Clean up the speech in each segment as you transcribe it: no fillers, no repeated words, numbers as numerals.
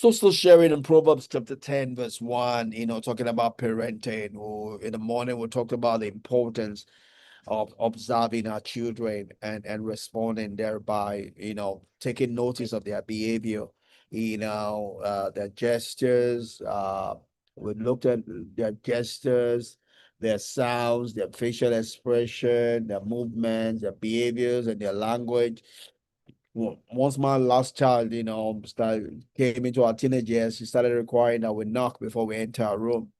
So still sharing in Proverbs chapter 10, verse 1, talking about parenting, or in the morning we talked about the importance of observing our children and responding thereby, taking notice of their behavior, their gestures. We looked at their gestures, their sounds, their facial expression, their movements, their behaviors, and their language. Once my last child, came into our teenage years, she started requiring that we knock before we enter our room.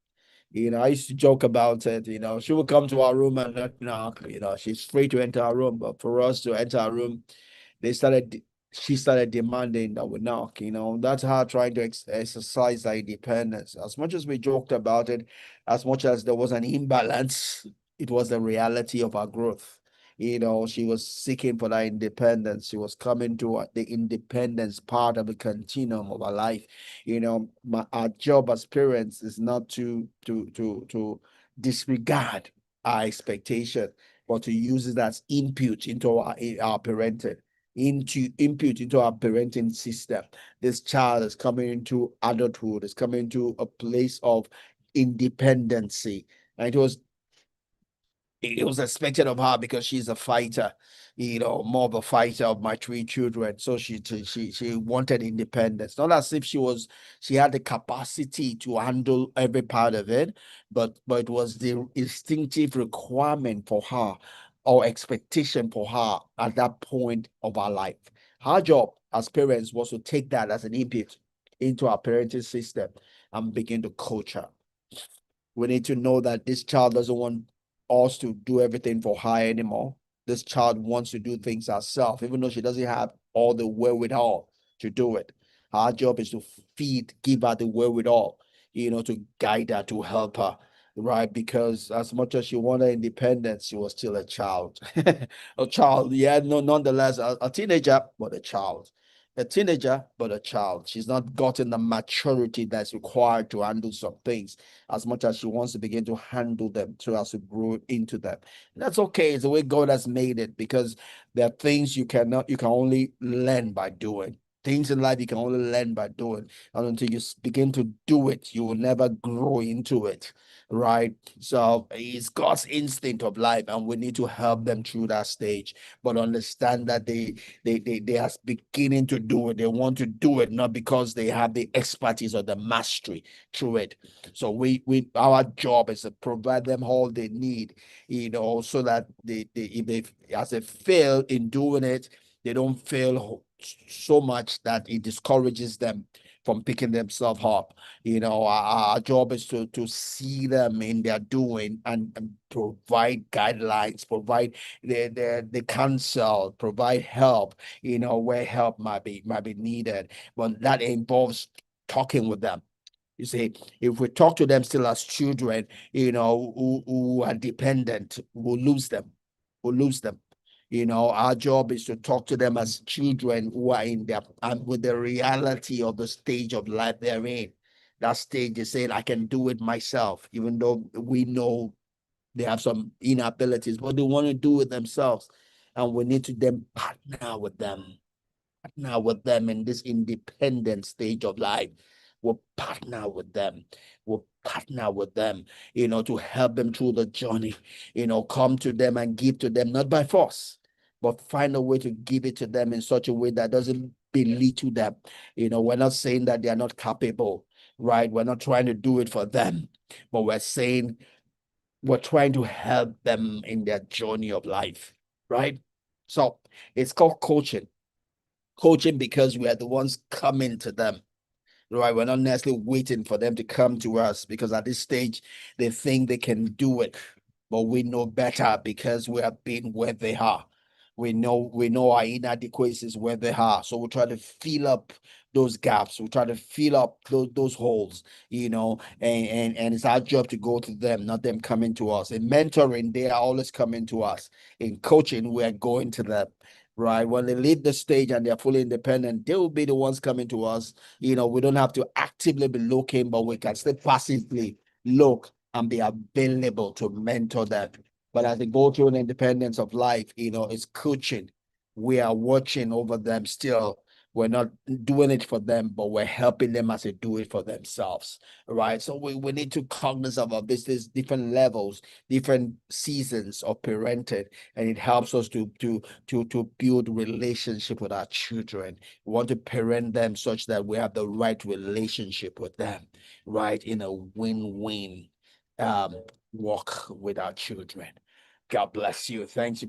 I used to joke about it. She would come to our room and not knock. She's free to enter our room, but for us to enter our room, they started. She started demanding that we knock. That's her trying to exercise her independence. As much as we joked about it, as much as there was an imbalance, it was the reality of our growth. She was seeking for that independence. She was coming to the independence part of the continuum of her life. Our job as parents is not to disregard our expectation, but to use it as input into our parenting, into input into our parenting system. This child is coming into adulthood, is coming into a place of independency. And it was expected of her because she's a fighter, more of a fighter of my three children. So she wanted independence. Not as if she had the capacity to handle every part of it, but it was the instinctive requirement for her or expectation for her at that point of her life. Her job as parents was to take that as an input into our parenting system and begin to coach her. We need to know that this child doesn't want us to do everything for her anymore. This child wants to do things herself, even though she doesn't have all the wherewithal to do it. Our job is to give her the wherewithal, to guide her, to help her, right? Because as much as she wanted independence, she was still a child. A child, yeah, no, nonetheless, a teenager, but a child. A teenager, but a child. She's not gotten the maturity that's required to handle some things as much as she wants to begin to handle them so as to grow into them. And that's okay. It's the way God has made it, because there are things you can only learn by doing. Things in life you can only learn by doing. And until you begin to do it, you will never grow into it. Right. So it's God's instinct of life, and we need to help them through that stage. But understand that they are beginning to do it. They want to do it not because they have the expertise or the mastery through it. So our job is to provide them all they need, so that if as they fail in doing it, they don't fail so much that it discourages them from picking themselves up. Our job is to see them in their doing, and provide guidelines, provide the counsel, provide help, where help might be needed. But that involves talking with them. You see, if we talk to them still as children, who are dependent, we'll lose them. We'll lose them. Our job is to talk to them as children who are in their, and with the reality of the stage of life they're in. That stage is saying, I can do it myself, even though we know they have some inabilities, but they want to do it themselves. And we need to then partner with them in this independent stage of life. We'll partner with them. We'll partner with them, to help them through the journey. Come to them and give to them, not by force, but find a way to give it to them in such a way that doesn't belittle them. We're not saying that they are not capable, right? We're not trying to do it for them, but we're saying we're trying to help them in their journey of life, right? So it's called coaching because we are the ones coming to them, right? We're not necessarily waiting for them to come to us, because at this stage they think they can do it, but we know better because we have been where they are. We know our inadequacies where they are, so we try to fill up those gaps. We try to fill up those holes, and it's our job to go to them, not them coming to us. In mentoring, they are always coming to us. In coaching, we are going to them, right? When they leave the stage and they're fully independent, they will be the ones coming to us. We don't have to actively be looking, but we can still passively look and be available to mentor them. But as they go through an independence of life, it's coaching. We are watching over them still. we're not doing it for them, but we're helping them as they do it for themselves, right? So we need to cognizant of this. There's different levels, different seasons of parenting, and it helps us to build relationship with our children. We want to parent them such that we have the right relationship with them, right? In a win-win walk with our children. God bless you. Thanks.